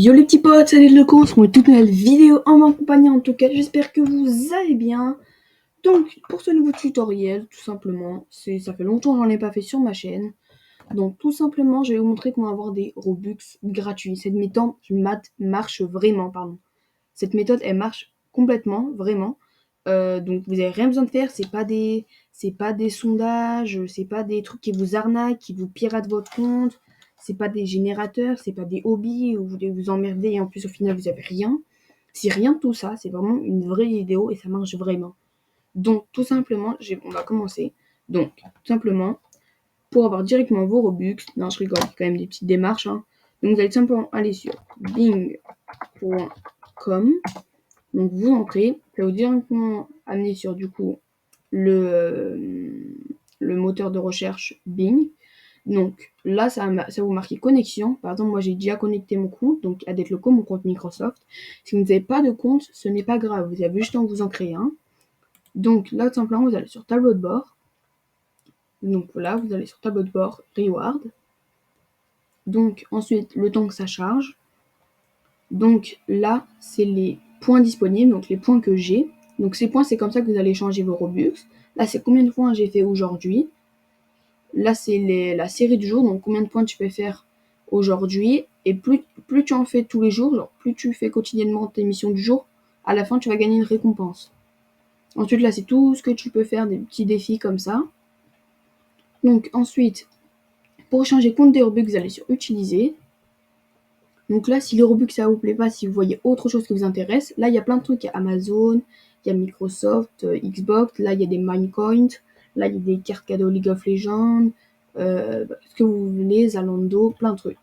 Yo les petits potes, salut le con, c'est une toute nouvelle vidéo en ma compagnie. En tout cas, j'espère que vous allez bien. Donc, pour ce nouveau tutoriel, tout simplement, ça fait longtemps que j'en ai pas fait sur ma chaîne. Donc, tout simplement, je vais vous montrer comment avoir des Robux gratuits. Cette méthode marche vraiment, pardon. Cette méthode, elle marche complètement, vraiment. Donc, vous avez rien besoin de faire. C'est pas des sondages, c'est pas des trucs qui vous arnaquent, qui vous piratent votre compte. C'est pas des générateurs, c'est pas des hobbies où vous devez vous emmerder et en plus au final vous avez rien. C'est rien de tout ça, c'est vraiment une vraie vidéo et ça marche vraiment. Donc tout simplement, on va commencer. Donc tout simplement, pour avoir directement vos Robux, non je rigole, quand même des petites démarches. Hein. Donc vous allez tout simplement aller sur bing.com. Donc vous entrez, ça va vous directement amener sur du coup le moteur de recherche Bing. Donc là, ça va vous marquer connexion. Par exemple, moi j'ai déjà connecté mon compte, donc AdetLoco, mon compte Microsoft. Si vous n'avez pas de compte, ce n'est pas grave, vous avez juste à vous en créer un. Donc là, tout simplement, vous allez sur tableau de bord. Donc là, vous allez sur tableau de bord, Reward. Donc ensuite, le temps que ça charge. Donc là, c'est les points disponibles, donc les points que j'ai. Donc ces points, c'est comme ça que vous allez changer vos Robux. Là, c'est combien de points j'ai fait aujourd'hui. Là, c'est la série du jour, donc combien de points tu peux faire aujourd'hui. Et plus tu en fais tous les jours, genre plus tu fais quotidiennement tes missions du jour, à la fin, tu vas gagner une récompense. Ensuite, là, c'est tout ce que tu peux faire, des petits défis comme ça. Donc ensuite, pour changer compte des Robux, vous allez sur Utiliser. Donc là, si les Robux ça vous plaît pas, si vous voyez autre chose qui vous intéresse, là il y a plein de trucs, il y a Amazon, il y a Microsoft, Xbox, là il y a des Minecoins, là il y a des cartes cadeaux League of Legends, ce que vous voulez, Zalando, plein de trucs.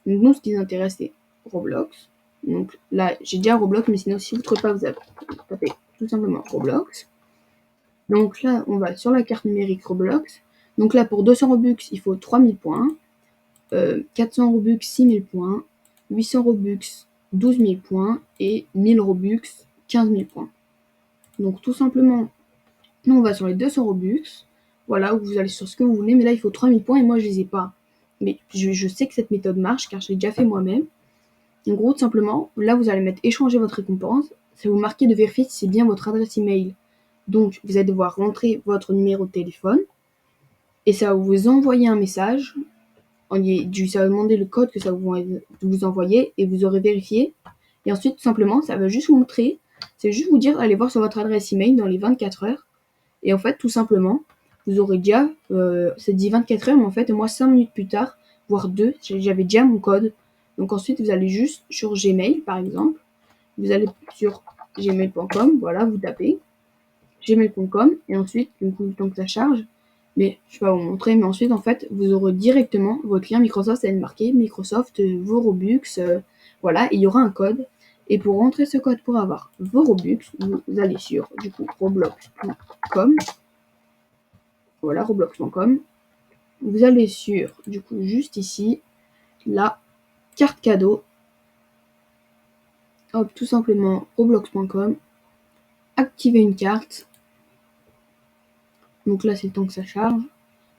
Donc nous, ce qui nous intéresse, c'est Roblox. Donc là, j'ai déjà Roblox, mais sinon si vous ne trouvez pas, vous avez tapé tout simplement Roblox. Donc là, on va sur la carte numérique Roblox. Donc là, pour 200 Robux, il faut 3000 points. 400 Robux, 6000 points, 800 Robux, 12 000 points et 1000 Robux, 15 000 points. Donc tout simplement, nous on va sur les 200 Robux, voilà, où vous allez sur ce que vous voulez, mais là il faut 3000 points et moi je les ai pas. Mais je sais que cette méthode marche car je l'ai déjà fait moi-même. En gros, tout simplement, là vous allez mettre échanger votre récompense, ça va vous marquer de vérifier si c'est bien votre adresse email. Donc vous allez devoir rentrer votre numéro de téléphone et ça va vous envoyer un message. Ça va demander le code que ça va vous envoyer et vous aurez vérifié. Et ensuite, tout simplement, ça va juste vous montrer, c'est juste vous dire, allez voir sur votre adresse email dans les 24 heures. Et en fait, tout simplement, vous aurez déjà, c'est dit 24 heures, mais en fait, moi, 5 minutes plus tard, voire 2, j'avais déjà mon code. Donc ensuite, vous allez juste sur Gmail, par exemple. Vous allez sur gmail.com, voilà, vous tapez gmail.com et ensuite, du coup, le temps que ça charge, mais je vais pas vous montrer, mais ensuite, en fait, vous aurez directement votre lien Microsoft, ça va être marqué Microsoft, vos Robux, voilà, et il y aura un code. Et pour rentrer ce code pour avoir vos Robux, vous allez sur, du coup, roblox.com, voilà, roblox.com. Vous allez sur, du coup, juste ici, la carte cadeau, hop, tout simplement, roblox.com, activer une carte. Donc là, c'est le temps que ça charge.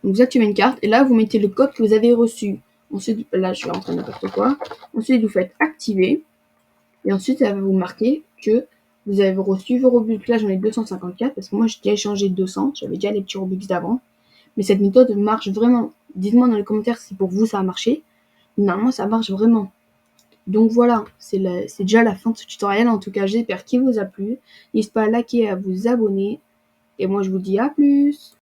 Donc vous activez une carte et là vous mettez le code que vous avez reçu. Ensuite, là je suis en train de n'importe quoi. Ensuite vous faites activer et ensuite ça va vous marquer que vous avez reçu vos Robux. Là j'en ai 254 parce que moi j'ai déjà échangé 200, j'avais déjà les petits Robux d'avant. Mais cette méthode marche vraiment. Dites-moi dans les commentaires si pour vous ça a marché. Normalement ça marche vraiment. Donc voilà, c'est déjà la fin de ce tutoriel. En tout cas j'espère qu'il vous a plu. N'hésitez pas à liker et à vous abonner. Et moi je vous dis à plus.